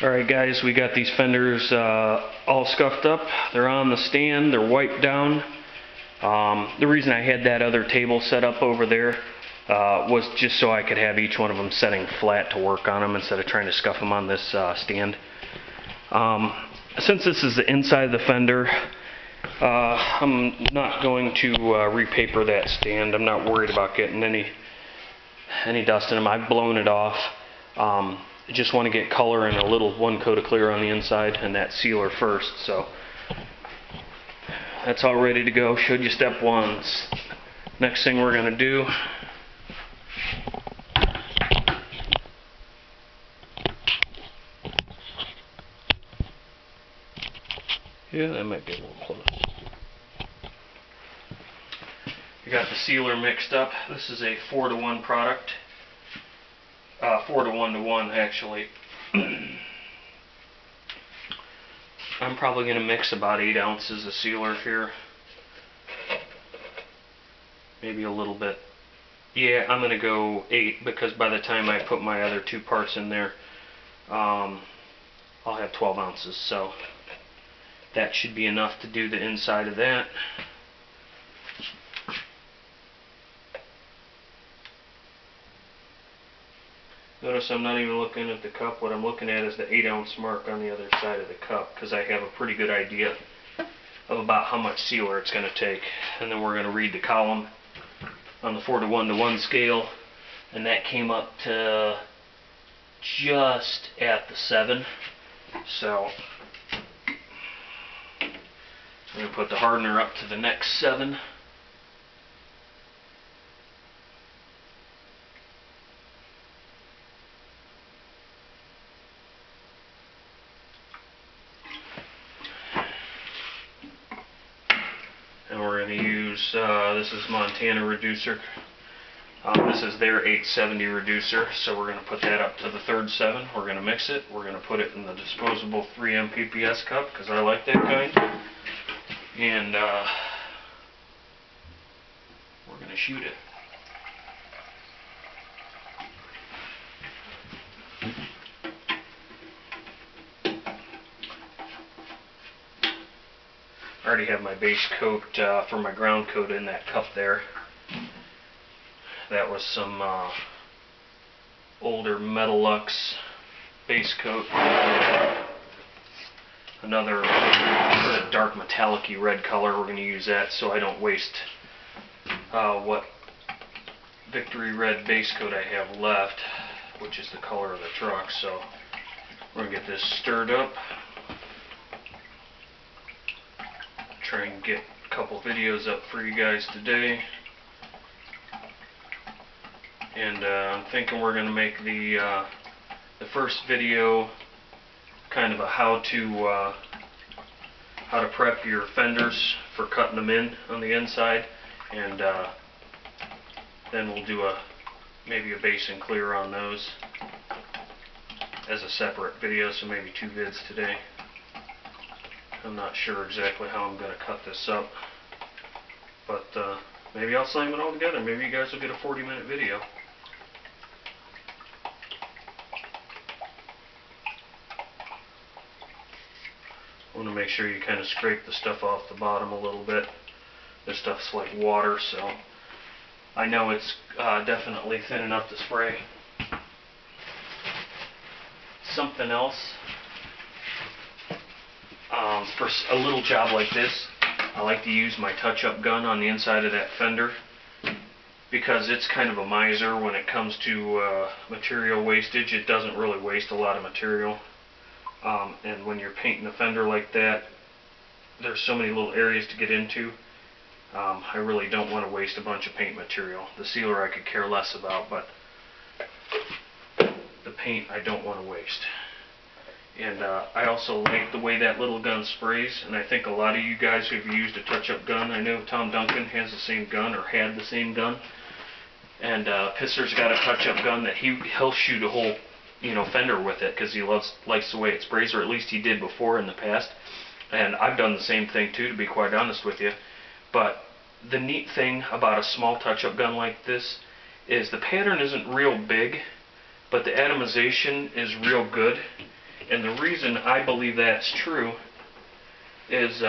Alright guys, we got these fenders all scuffed up. They're on the stand, they're wiped down. The reason I had that other table set up over there was just so I could have each one of them setting flat to work on them instead of trying to scuff them on this stand. Since this is the inside of the fender, I'm not going to repaper that stand. I'm not worried about getting any dust in them. I've blown it off. I just want to get color and a little one coat of clear on the inside and that sealer first. So that's all ready to go. Showed you step one. Next thing we're going to do, yeah, that might be a little close. We got the sealer mixed up. This is a 4-to-1 product. 4-to-1 actually. I'm probably going to mix about 8 ounces of sealer here. Maybe a little bit. Yeah, I'm going to go 8 because by the time I put my other 2 parts in there, I'll have 12 ounces. So that should be enough to do the inside of that. Notice I'm not even looking at the cup. What I'm looking at is the 8-ounce mark on the other side of the cup because I have a pretty good idea of about how much sealer it's going to take. And then we're going to read the column on the 4-to-1 scale, and that came up to just at the 7. So I'm going to put the hardener up to the next 7. And we're going to use, this is Montana reducer. This is their 870 reducer, so we're going to put that up to the 3rd 7. We're going to mix it. We're going to put it in the disposable 3M PPS cup because I like that kind. And we're going to shoot it. I already have my base coat for my ground coat in that cup there. That was some older Metalux base coat. Another sort of dark metallic-y red color. We're going to use that so I don't waste what Victory Red base coat I have left, which is the color of the truck. So we're going to get this stirred up. Try and get a couple videos up for you guys today. And I'm thinking we're going to make the first video kind of a how to prep your fenders for cutting them in on the inside, and then we'll do maybe a base and clear on those as a separate video, so maybe 2 vids today. I'm not sure exactly how I'm going to cut this up, but maybe I'll slam it all together. Maybe you guys will get a 40-minute video. I want to make sure you kind of scrape the stuff off the bottom a little bit. This stuff's like water, so I know it's definitely thin enough to spray. Something else. For a little job like this, I like to use my touch-up gun on the inside of that fender because it's kind of a miser when it comes to material wastage. It doesn't really waste a lot of material. And when you're painting a fender like that, there's so many little areas to get into. I really don't want to waste a bunch of paint material. The sealer I could care less about, but the paint I don't want to waste. And I also like the way that little gun sprays, and I think a lot of you guys who've used a touch-up gun, I know Tom Duncan has the same gun, or had the same gun, and Pisser's got a touch-up gun that he'll shoot a whole fender with it because he likes the way it sprays, or at least he did before in the past. And I've done the same thing too, to be quite honest with you. But the neat thing about a small touch-up gun like this is the pattern isn't real big, but the atomization is real good. And the reason I believe that's true is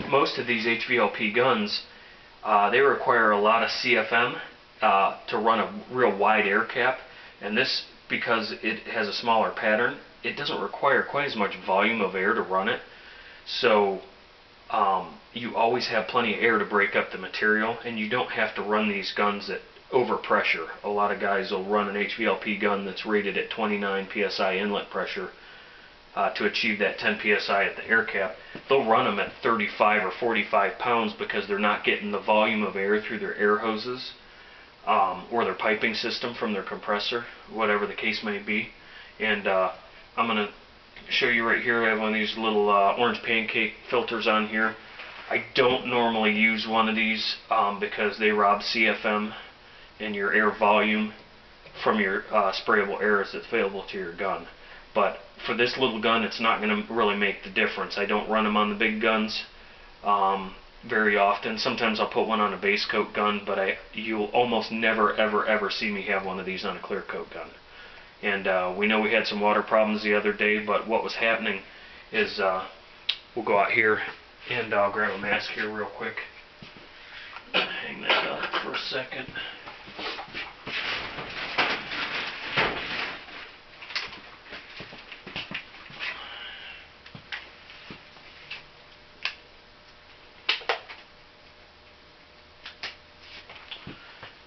most of these HVLP guns, they require a lot of CFM to run a real wide air cap, and this, because it has a smaller pattern, it doesn't require quite as much volume of air to run it, so you always have plenty of air to break up the material, and you don't have to run these guns at overpressure. A lot of guys will run an HVLP gun that's rated at 29 psi inlet pressure to achieve that 10 psi at the air cap. They'll run them at 35 or 45 pounds because they're not getting the volume of air through their air hoses or their piping system from their compressor, whatever the case may be. And I'm going to show you right here. I have one of these little orange pancake filters on here. I don't normally use one of these because they rob CFM and your air volume from your sprayable air that's available to your gun. But for this little gun, it's not going to really make the difference. I don't run them on the big guns very often. Sometimes I'll put one on a base coat gun, but you'll almost never ever see me have one of these on a clear coat gun. And we know we had some water problems the other day, but what was happening is we'll go out here and I'll grab a mask here real quick. Hang that up for a second.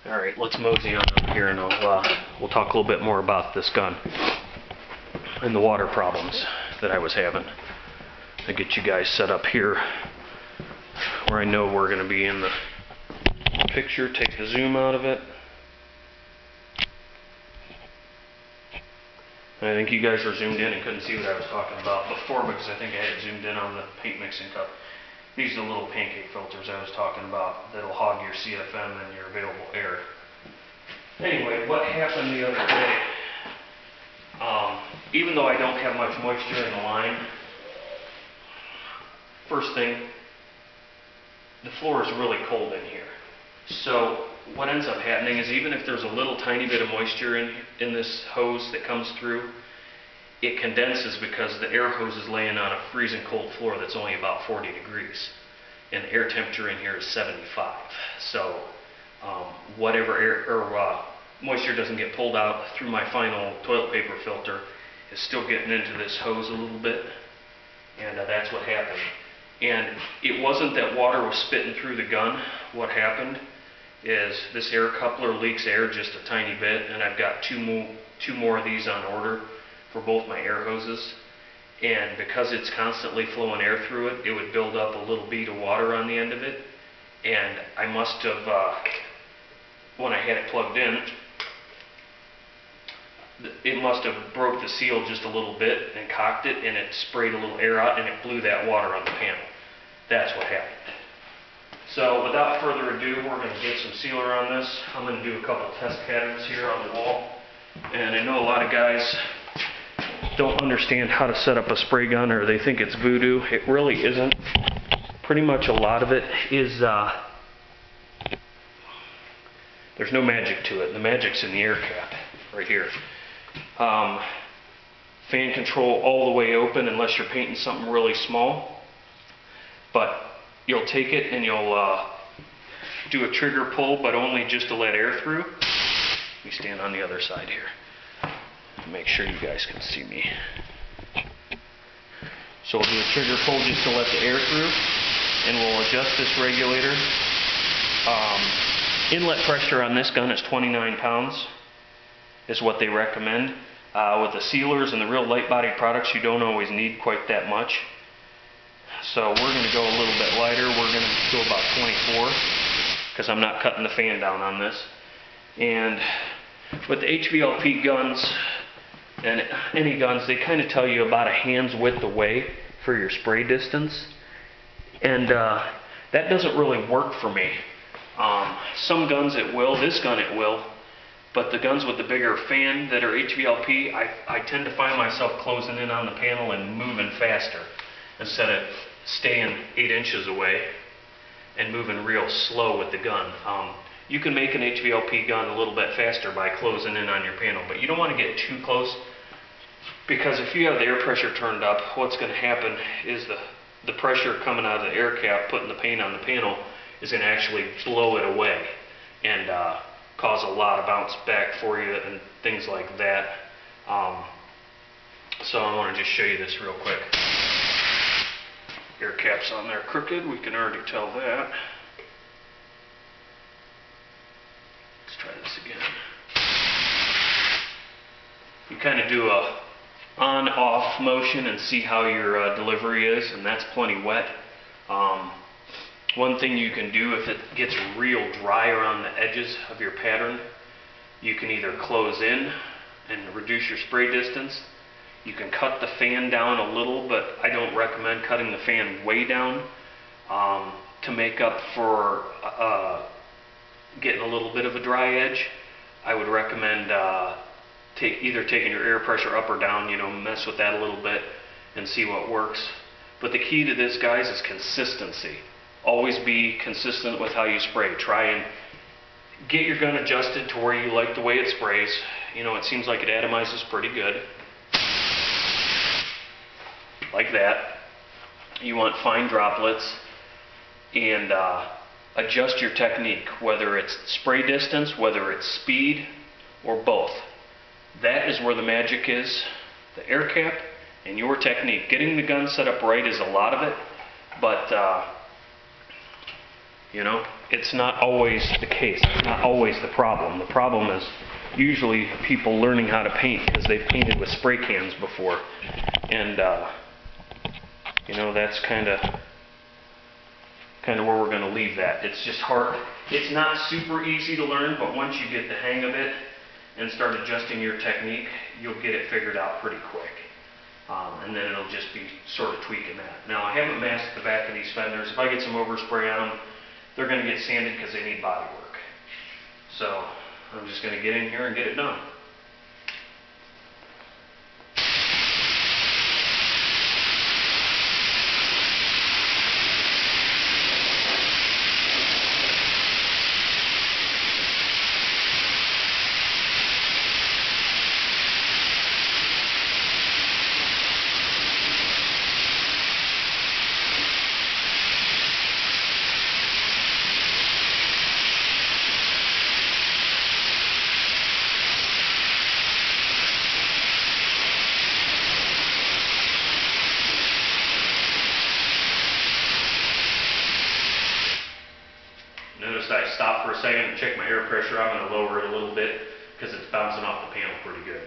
Alright, let's mosey on up here and we'll talk a little bit more about this gun and the water problems that I was having. I'll get you guys set up here where I know we're going to be in the picture. Take the zoom out of it. I think you guys were zoomed in and couldn't see what I was talking about before because I think I had zoomed in on the paint mixing cup. These are the little pancake filters I was talking about that'll hog your CFM and your available air. Anyway, what happened the other day, even though I don't have much moisture in the line, first thing, the floor is really cold in here. So what ends up happening is even if there's a little tiny bit of moisture in this hose that comes through, it condenses because the air hose is laying on a freezing cold floor that's only about 40 degrees. And the air temperature in here is 75. So whatever air or moisture doesn't get pulled out through my final toilet paper filter is still getting into this hose a little bit. And that's what happened. And it wasn't that water was spitting through the gun. What happened is this air coupler leaks air just a tiny bit, and I've got two more of these on order for both my air hoses, and because it's constantly flowing air through it, it would build up a little bead of water on the end of it, and I must have, when I had it plugged in, it must have broke the seal just a little bit and cocked it, and it sprayed a little air out and it blew that water on the panel. That's what happened. So without further ado, we're going to get some sealer on this. I'm going to do a couple test patterns here on the wall, and I know a lot of guys don't understand how to set up a spray gun, or they think it's voodoo. It really isn't. Pretty much a lot of it is, there's no magic to it. The magic's in the air cap, right here. Fan control all the way open unless you're painting something really small. But you'll take it and you'll do a trigger pull, but only just to let air through. Let me stand on the other side here. Make sure you guys can see me. So we'll do a trigger pull just to let the air through, and we'll adjust this regulator. Inlet pressure on this gun is 29 pounds is what they recommend. With the sealers and the real light bodied products, you don't always need quite that much. So we're going to go a little bit lighter. We're going to go about 24 because I'm not cutting the fan down on this. And with the HVLP guns, and any guns, they kind of tell you about a hand's width away for your spray distance, and that doesn't really work for me. Some guns it will, this gun it will, but the guns with the bigger fan that are HVLP, I tend to find myself closing in on the panel and moving faster instead of staying 8 inches away and moving real slow with the gun. You can make an HVLP gun a little bit faster by closing in on your panel, but you don't want to get too close Because if you have the air pressure turned up, what's going to happen is the pressure coming out of the air cap, putting the paint on the panel, is going to actually blow it away and cause a lot of bounce back for you and things like that. So I want to just show you this real quick. Air cap's on there crooked, we can already tell that. Let's try this again. You kind of do a on-off motion and see how your delivery is, and that's plenty wet. One thing you can do if it gets real dry around the edges of your pattern, you can either close in and reduce your spray distance. You can cut the fan down a little, but I don't recommend cutting the fan way down to make up for getting a little bit of a dry edge. I would recommend either taking your air pressure up or down, mess with that a little bit and see what works. But the key to this, guys, is consistency. Always be consistent with how you spray. Try and get your gun adjusted to where you like the way it sprays. It seems like it atomizes pretty good. Like that. You want fine droplets, and adjust your technique, whether it's spray distance, whether it's speed, or both. That is where the magic is. The air cap and your technique. Getting the gun set up right is a lot of it, but it's not always the case. It's not always the problem. The problem is usually people learning how to paint because they've painted with spray cans before, and that's kind of where we're going to leave that. It's just hard. It's not super easy to learn, but once you get the hang of it and start adjusting your technique, you'll get it figured out pretty quick. And then it'll just be sort of tweaking that. Now, I haven't masked the back of these fenders. If I get some overspray on them, they're going to get sanded because they need body work. So I'm just going to get in here and get it done. Notice I stopped for a second and checked my air pressure. I'm going to lower it a little bit because it's bouncing off the panel pretty good.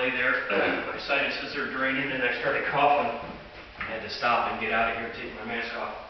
delay there. My sinuses are draining and I started coughing. I had to stop and get out of here and take my mask off.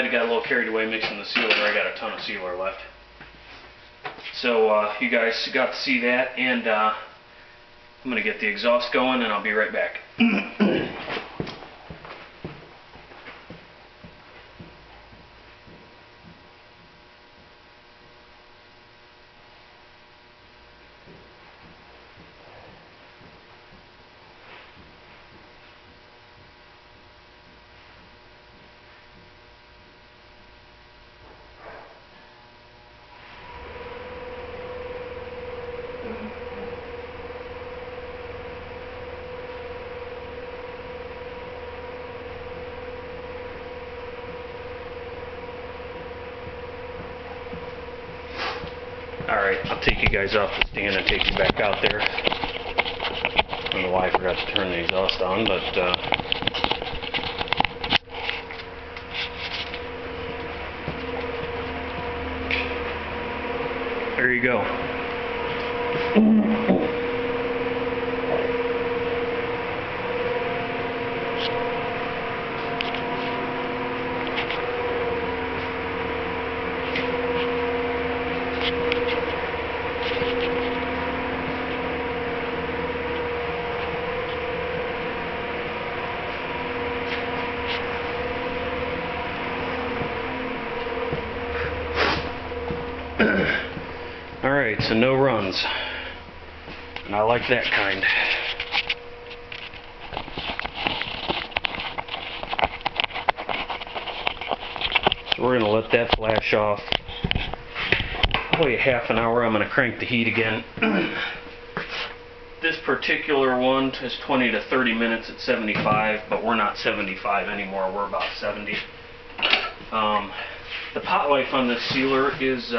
I got a little carried away mixing the sealer. I got a ton of sealer left. So you guys got to see that, and I'm going to get the exhaust going, and I'll be right back. Alright, I'll take you guys off the stand and take you back out there. I don't know why I forgot to turn the exhaust on, but there you go. Alright, so no runs. And I like that kind. So we're going to let that flash off. Probably a half an hour. I'm going to crank the heat again. This particular one is 20 to 30 minutes at 75, but we're not 75 anymore. We're about 70. The pot life on this sealer is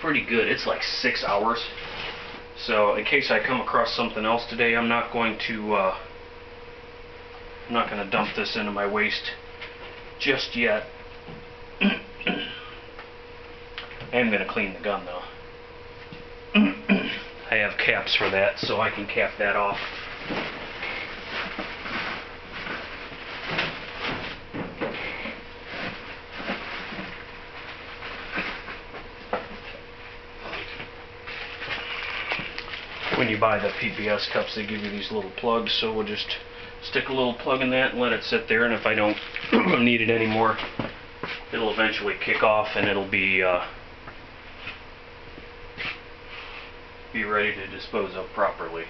pretty good. It's like 6 hours. So in case I come across something else today, I'm not going to dump this into my waste just yet. I am going to clean the gun though. I have caps for that, so I can cap that off. When you buy the PPS cups, they give you these little plugs, so we'll just stick a little plug in that and let it sit there, and if I don't need it anymore, it'll eventually kick off and it'll be ready to dispose of properly.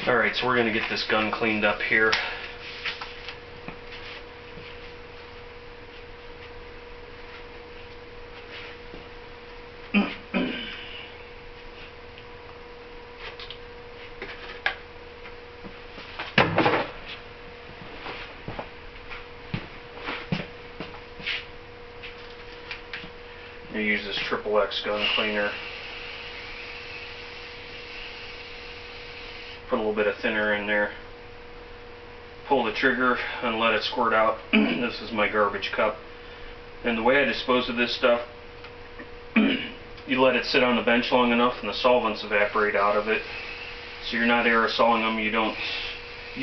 Alright, so we're going to get this gun cleaned up here. I use this XXX gun cleaner. Put a little bit of thinner in there. Pull the trigger and let it squirt out. This is my garbage cup. And the way I dispose of this stuff, you let it sit on the bench long enough and the solvents evaporate out of it. So you're not aerosoling them. You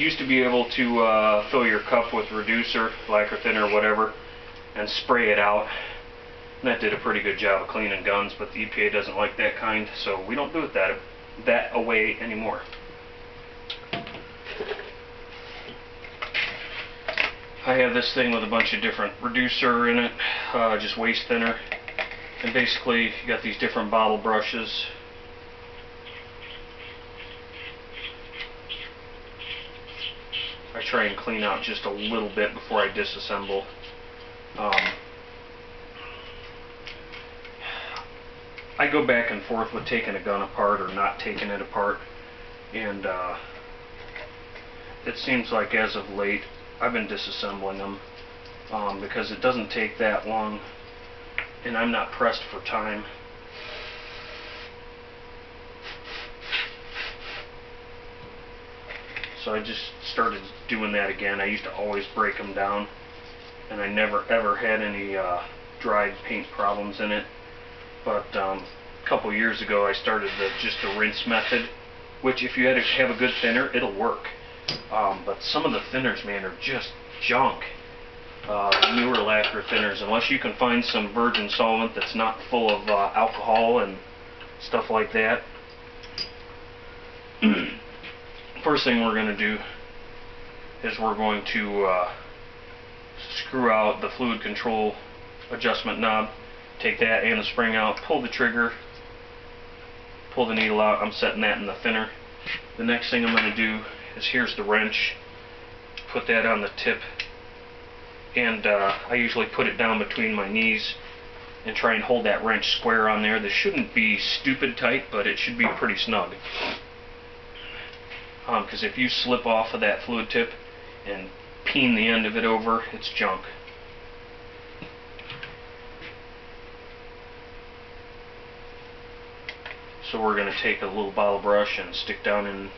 used to be able to fill your cup with reducer, lacquer thinner, whatever, and spray it out. And that did a pretty good job of cleaning guns, but the EPA doesn't like that kind, so we don't do it that way anymore. I have this thing with a bunch of different reducer in it, just waste thinner, and basically you got these different bottle brushes. I try and clean out just a little bit before I disassemble. I go back and forth with taking a gun apart or not taking it apart, and it seems like as of late I've been disassembling them because it doesn't take that long and I'm not pressed for time. So I just started doing that again. I used to always break them down, and I never ever had any dried paint problems in it. But a couple years ago I started just the rinse method, which if you have a good thinner, it'll work. But some of the thinners, man, are just junk. Newer lacquer thinners, unless you can find some virgin solvent that's not full of alcohol and stuff like that. First thing we're going to do is we're going to screw out the fluid control adjustment knob, take that and the spring out, pull the trigger, pull the needle out. I'm setting that in the thinner. The next thing I'm going to do is, here's the wrench, put that on the tip, and I usually put it down between my knees and try and hold that wrench square on there. This shouldn't be stupid tight, but it should be pretty snug. Because if you slip off of that fluid tip and peen the end of it over, it's junk. So we're going to take a little bottle brush and stick down in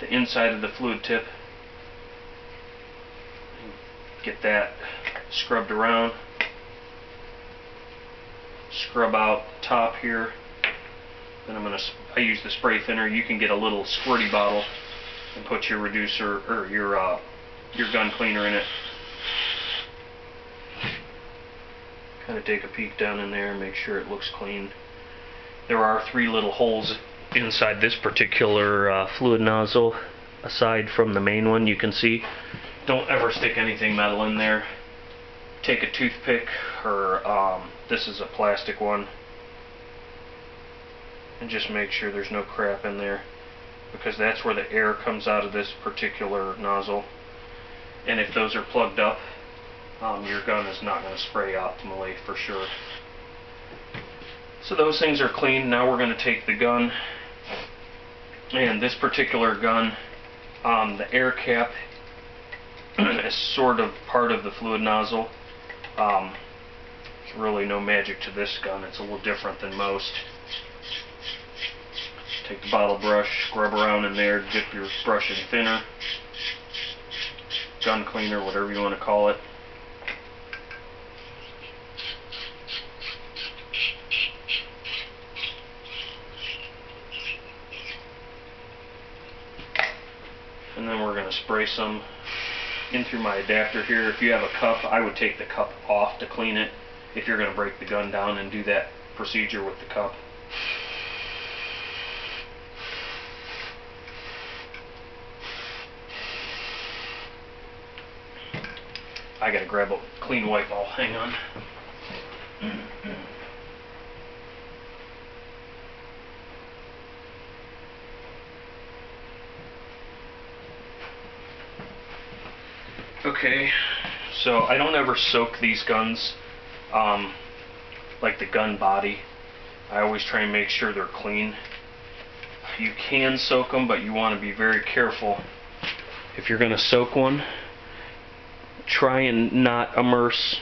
the inside of the fluid tip, get that scrubbed around, scrub out the top here. Then I use the spray thinner. You can get a little squirty bottle and put your reducer or your gun cleaner in it. Kind of take a peek down in there and make sure it looks clean. There are 3 little holes inside this particular fluid nozzle, aside from the main one. You can see. Don't ever stick anything metal in there. Take a toothpick, or this is a plastic one, and just make sure there's no crap in there, because that's where the air comes out of this particular nozzle. And if those are plugged up, your gun is not going to spray optimally for sure. So those things are clean. Now we're going to take the gun, and this particular gun, the air cap is sort of part of the fluid nozzle. There's really no magic to this gun. It's a little different than most. Take the bottle brush, scrub around in there, dip your brush in thinner, gun cleaner, whatever you want to call it. And then we're going to spray some in through my adapter here. If you have a cup, I would take the cup off to clean it if you're going to break the gun down and do that procedure with the cup. I gotta grab a clean white ball. Hang on. Okay, so I don't ever soak these guns, like the gun body. I always try and make sure they're clean. You can soak them, but you want to be very careful. If you're going to soak one, try and not immerse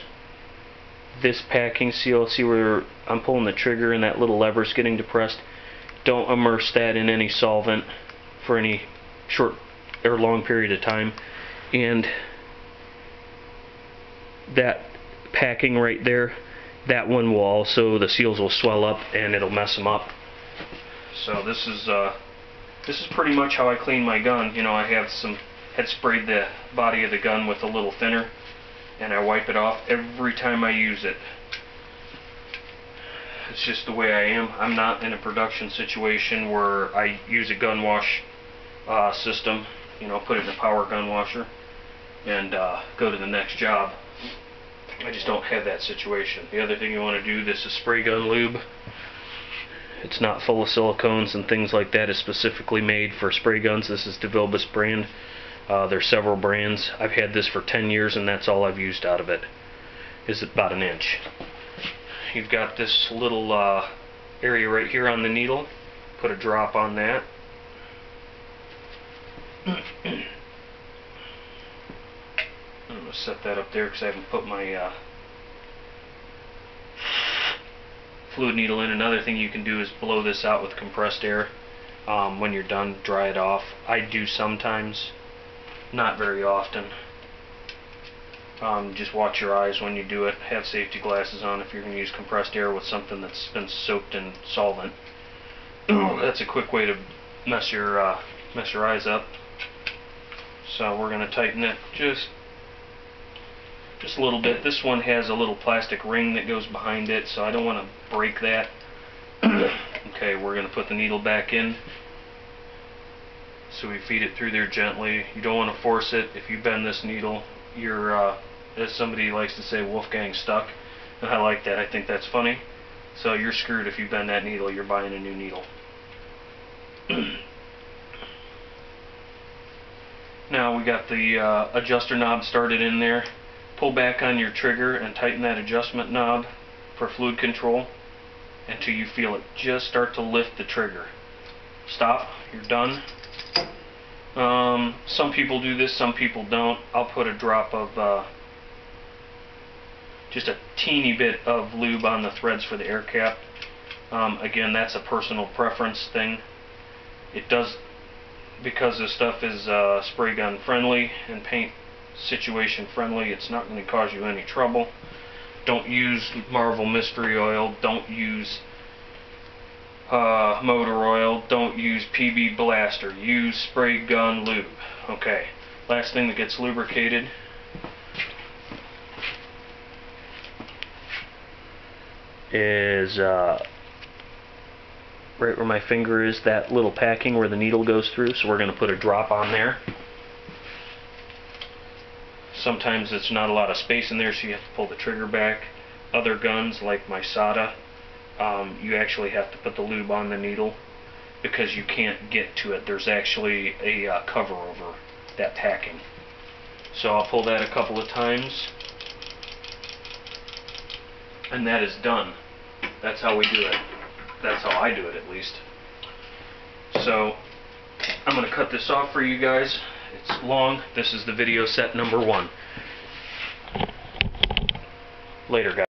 this packing seal. See where I'm pulling the trigger and that little lever's getting depressed? Don't immerse that in any solvent for any short or long period of time. And that packing right there, that one will also, the seals will swell up and it'll mess them up. So this is pretty much how I clean my gun. You know, I had sprayed the body of the gun with a little thinner, and I wipe it off every time I use it. It's just the way I am. I'm not in a production situation where I use a gun wash system, you know, put it in a power gun washer and go to the next job. I just don't have that situation. The other thing you want to do, this is spray gun lube. It's not full of silicones and things like that. It's specifically made for spray guns. This is the Velvethamma brand. There's several brands. I've had this for 10 years and that's all I've used out of it, is about an inch. You've got this little area right here on the needle. Put a drop on that. I'm going to set that up there because I haven't put my fluid needle in. Another thing you can do is blow this out with compressed air. When you're done, dry it off. I do sometimes. not very often. Just watch your eyes when you do it. Have safety glasses on if you're going to use compressed air with something that's been soaked in solvent. That's a quick way to mess your eyes up. So we're going to tighten it just a little bit. This one has a little plastic ring that goes behind it, so I don't want to break that. Okay, we're going to put the needle back in. So we feed it through there gently. You don't want to force it. If you bend this needle, you're, as somebody likes to say, Wolfgang stuck. And I like that. I think that's funny. So you're screwed if you bend that needle. You're buying a new needle. Now we got the adjuster knob started in there. Pull back on your trigger and tighten that adjustment knob for fluid control until you feel it just start to lift the trigger. Stop. You're done. Some people do this, some people don't. I'll put a drop of just a teeny bit of lube on the threads for the air cap. Again, that's a personal preference thing. It does, because this stuff is spray gun friendly and paint situation friendly, it's not going to cause you any trouble. Don't use Marvel Mystery Oil, don't use motor oil, don't use PB Blaster, use spray gun lube. Okay, last thing that gets lubricated is right where my finger is, that little packing where the needle goes through, so we're going to put a drop on there. Sometimes it's not a lot of space in there, so you have to pull the trigger back. Other guns, like my SATA, you actually have to put the lube on the needle because you can't get to it. There's actually a cover over that packing. So I'll pull that a couple of times, and that is done. That's how we do it. That's how I do it, at least. So I'm going to cut this off for you guys. It's long. This is the video set number 1. Later, guys.